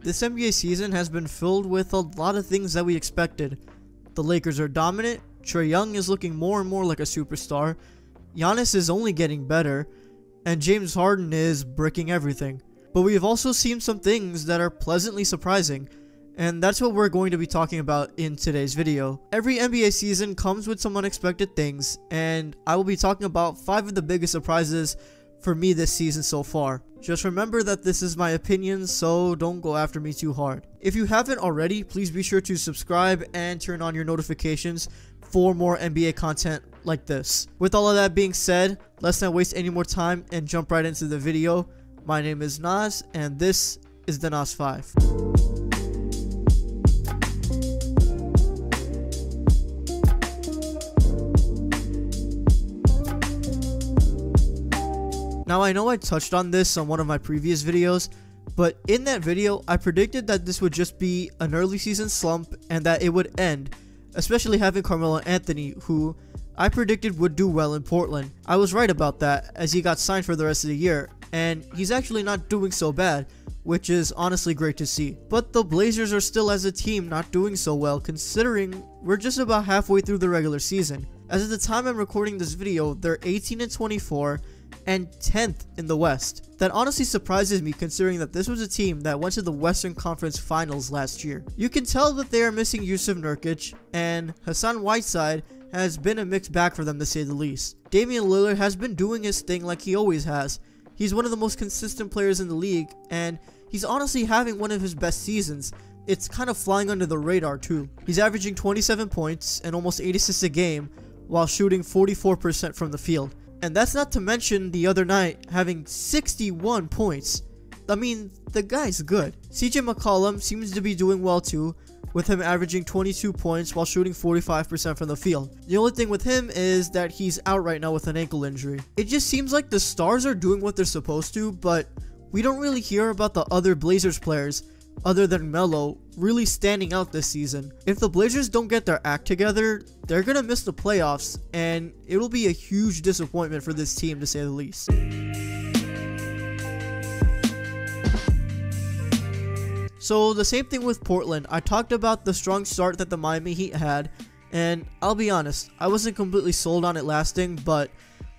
this NBA season has been filled with a lot of things that we expected. The Lakers are dominant, Trae Young is looking more and more like a superstar, Giannis is only getting better, and James Harden is bricking everything. But we have also seen some things that are pleasantly surprising, and that's what we're going to be talking about in today's video. Every NBA season comes with some unexpected things, and I will be talking about 5 of the biggest surprises for me this season so far. Just remember that this is my opinion, so don't go after me too hard. If you haven't already, please be sure to subscribe and turn on your notifications for more NBA content like this. With all of that being said, let's not waste any more time and jump right into the video. My name is Nas, and this is the Nas 5. Now, I know I touched on this on one of my previous videos, but in that video, I predicted that this would just be an early season slump and that it would end, especially having Carmelo Anthony, who I predicted would do well in Portland. I was right about that, as he got signed for the rest of the year, and he's actually not doing so bad, which is honestly great to see. But the Blazers are still as a team not doing so well, considering we're just about halfway through the regular season. As of the time I'm recording this video, they're 18-24 and 10th in the West. That honestly surprises me, considering that this was a team that went to the Western Conference Finals last year. You can tell that they are missing Jusuf Nurkic, and Hassan Whiteside has been a mixed bag for them, to say the least. Damian Lillard has been doing his thing like he always has. He's one of the most consistent players in the league, and he's honestly having one of his best seasons. It's kind of flying under the radar too. He's averaging 27 points and almost 8 assists a game while shooting 44% from the field. And that's not to mention the other night having 61 points. I mean, the guy's good. CJ McCollum seems to be doing well too, with him averaging 22 points while shooting 45% from the field. The only thing with him is that he's out right now with an ankle injury. It just seems like the stars are doing what they're supposed to, but we don't really hear about the other Blazers players other than Melo really standing out this season. If the Blazers don't get their act together, they're gonna miss the playoffs, and it'll be a huge disappointment for this team, to say the least. So the same thing with Portland. I talked about the strong start that the Miami Heat had, and I'll be honest, I wasn't completely sold on it lasting, but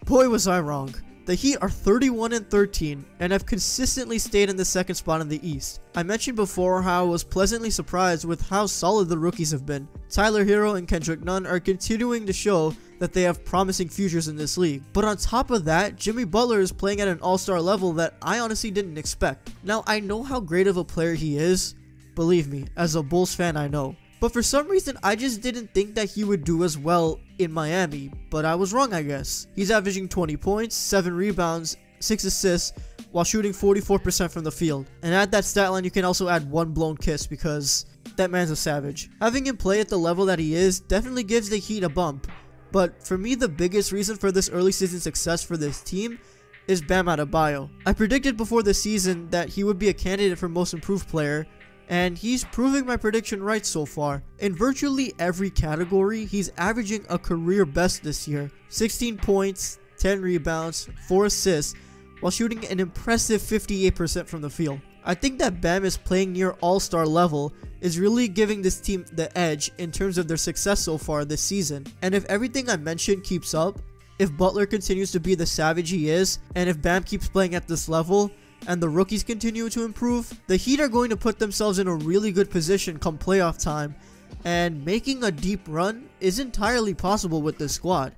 boy was I wrong. The Heat are 31-13 and have consistently stayed in the second spot in the East. I mentioned before how I was pleasantly surprised with how solid the rookies have been. Tyler Hero and Kendrick Nunn are continuing to show that they have promising futures in this league. But on top of that, Jimmy Butler is playing at an all-star level that I honestly didn't expect. Now, I know how great of a player he is. Believe me, as a Bulls fan, I know. But for some reason, I just didn't think that he would do as well in Miami, but I was wrong, I guess. He's averaging 20 points, 7 rebounds, 6 assists, while shooting 44% from the field. And at that stat line, you can also add 1 blown kiss, because that man's a savage. Having him play at the level that he is definitely gives the Heat a bump. But for me, the biggest reason for this early season success for this team is Bam Adebayo. I predicted before the season that he would be a candidate for most improved player, and he's proving my prediction right so far. In virtually every category, he's averaging a career best this year. 16 points, 10 rebounds, 4 assists, while shooting an impressive 58% from the field. I think that Bam is playing near all-star level is really giving this team the edge in terms of their success so far this season. And if everything I mentioned keeps up, if Butler continues to be the savage he is, and if Bam keeps playing at this level, and the rookies continue to improve, the Heat are going to put themselves in a really good position come playoff time, and making a deep run is entirely possible with this squad.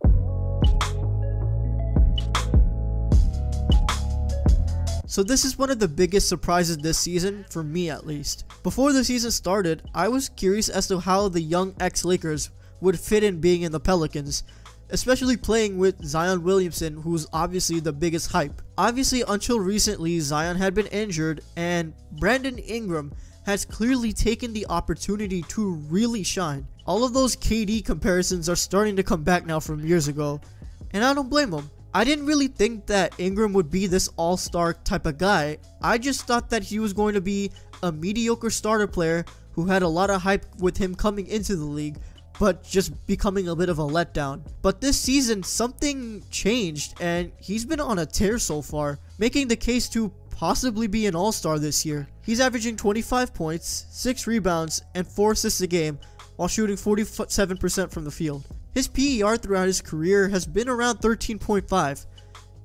So this is one of the biggest surprises this season, for me at least. Before the season started, I was curious as to how the young ex-Lakers would fit in being in the Pelicans, especially playing with Zion Williamson, who's obviously the biggest hype. Obviously, until recently, Zion had been injured, and Brandon Ingram has clearly taken the opportunity to really shine. All of those KD comparisons are starting to come back now from years ago, and I don't blame him. I didn't really think that Ingram would be this all-star type of guy. I just thought that he was going to be a mediocre starter player who had a lot of hype with him coming into the league, but just becoming a bit of a letdown. But this season, something changed, and he's been on a tear so far, making the case to possibly be an all-star this year. He's averaging 25 points, 6 rebounds, and 4 assists a game while shooting 47% from the field. His PER throughout his career has been around 13.5.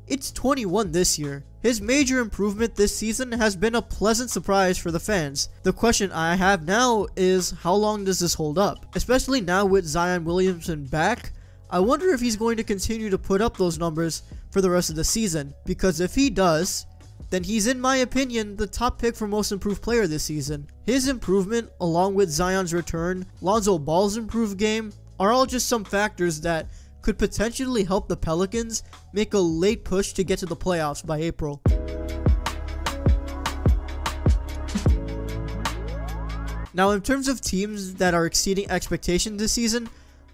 It's 21 this year. His major improvement this season has been a pleasant surprise for the fans. The question I have now is, how long does this hold up? Especially now with Zion Williamson back, I wonder if he's going to continue to put up those numbers for the rest of the season, because if he does, then he's, in my opinion, the top pick for most improved player this season. His improvement, along with Zion's return, Lonzo Ball's improved game, are all just some factors that could potentially help the Pelicans make a late push to get to the playoffs by April. Now, in terms of teams that are exceeding expectations this season,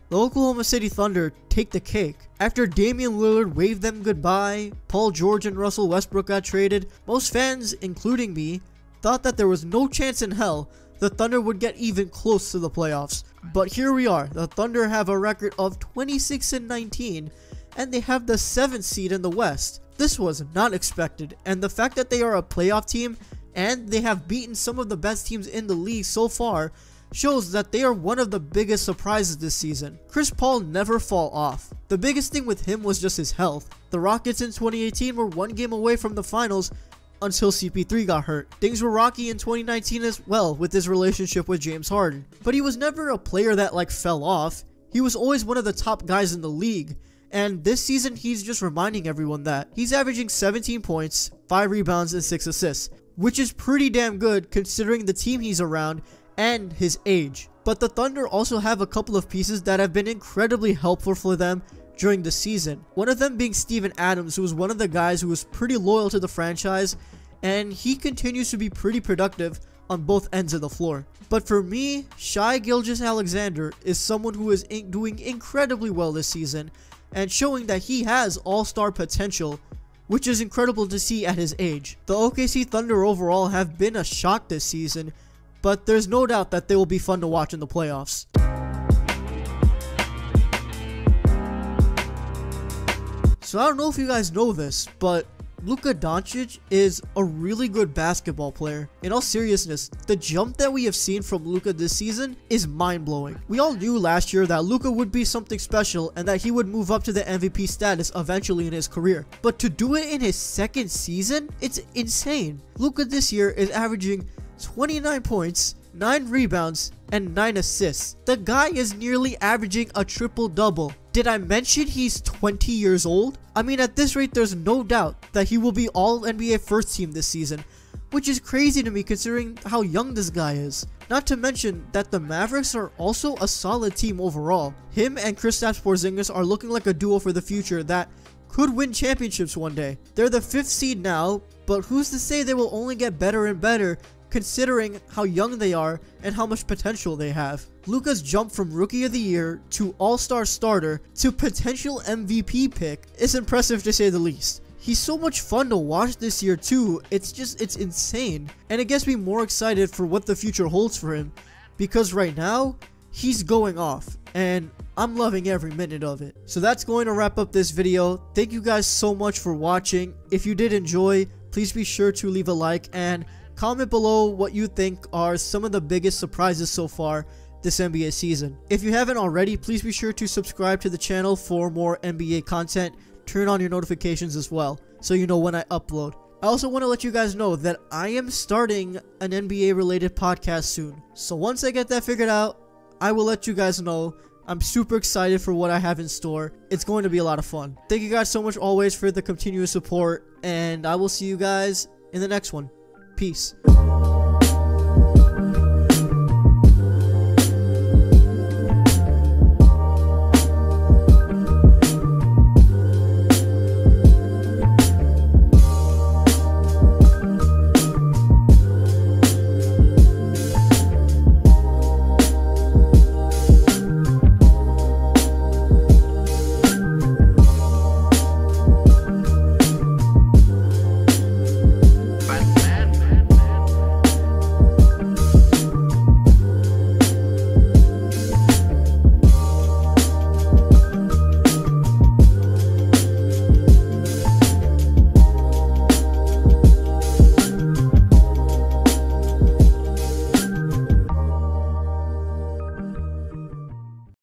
the Oklahoma City Thunder take the cake. After Damian Lillard waved them goodbye, Paul George and Russell Westbrook got traded, most fans, including me, thought that there was no chance in hell the Thunder would get even close to the playoffs. But here we are. The Thunder have a record of 26-19, and they have the 7th seed in the West. This was not expected, and the fact that they are a playoff team and they have beaten some of the best teams in the league so far shows that they are one of the biggest surprises this season. Chris Paul never fall off. The biggest thing with him was just his health. The Rockets in 2018 were one game away from the finals until CP3 got hurt. Things were rocky in 2019 as well with his relationship with James Harden. But he was never a player that fell off. He was always one of the top guys in the league. And this season, he's just reminding everyone that. He's averaging 17 points, 5 rebounds, and 6 assists, which is pretty damn good considering the team he's around and his age. But the Thunder also have a couple of pieces that have been incredibly helpful for them during the season. One of them being Steven Adams, who was one of the guys who was pretty loyal to the franchise, and he continues to be pretty productive on both ends of the floor. But for me, Shai Gilgeous-Alexander is someone who is doing incredibly well this season and showing that he has all-star potential, which is incredible to see at his age. The OKC Thunder overall have been a shock this season, but there's no doubt that they will be fun to watch in the playoffs. So I don't know if you guys know this, but Luka Doncic is a really good basketball player. In all seriousness, the jump that we have seen from Luka this season is mind-blowing. We all knew last year that Luka would be something special and that he would move up to the MVP status eventually in his career. But to do it in his second season, it's insane. Luka this year is averaging 29 points, 9 rebounds, and 9 assists. The guy is nearly averaging a triple-double. Did I mention he's 20 years old? I mean, at this rate, there's no doubt that he will be all-NBA first team this season, which is crazy to me considering how young this guy is. Not to mention that the Mavericks are also a solid team overall. Him and Kristaps Porzingis are looking like a duo for the future that could win championships one day. They're the 5th seed now, but who's to say they will only get better and better considering how young they are and how much potential they have. Luka's jump from Rookie of the Year to All-Star starter to potential MVP pick is impressive to say the least. He's so much fun to watch this year too, it's insane. And it gets me more excited for what the future holds for him, because right now, he's going off, and I'm loving every minute of it. So that's going to wrap up this video. Thank you guys so much for watching. If you did enjoy, please be sure to leave a like and comment below what you think are some of the biggest surprises so far this NBA season. If you haven't already, please be sure to subscribe to the channel for more NBA content. Turn on your notifications as well, so you know when I upload. I also want to let you guys know that I am starting an NBA related podcast soon. So once I get that figured out, I will let you guys know. I'm super excited for what I have in store. It's going to be a lot of fun. Thank you guys so much always for the continuous support, and I will see you guys in the next one. Peace.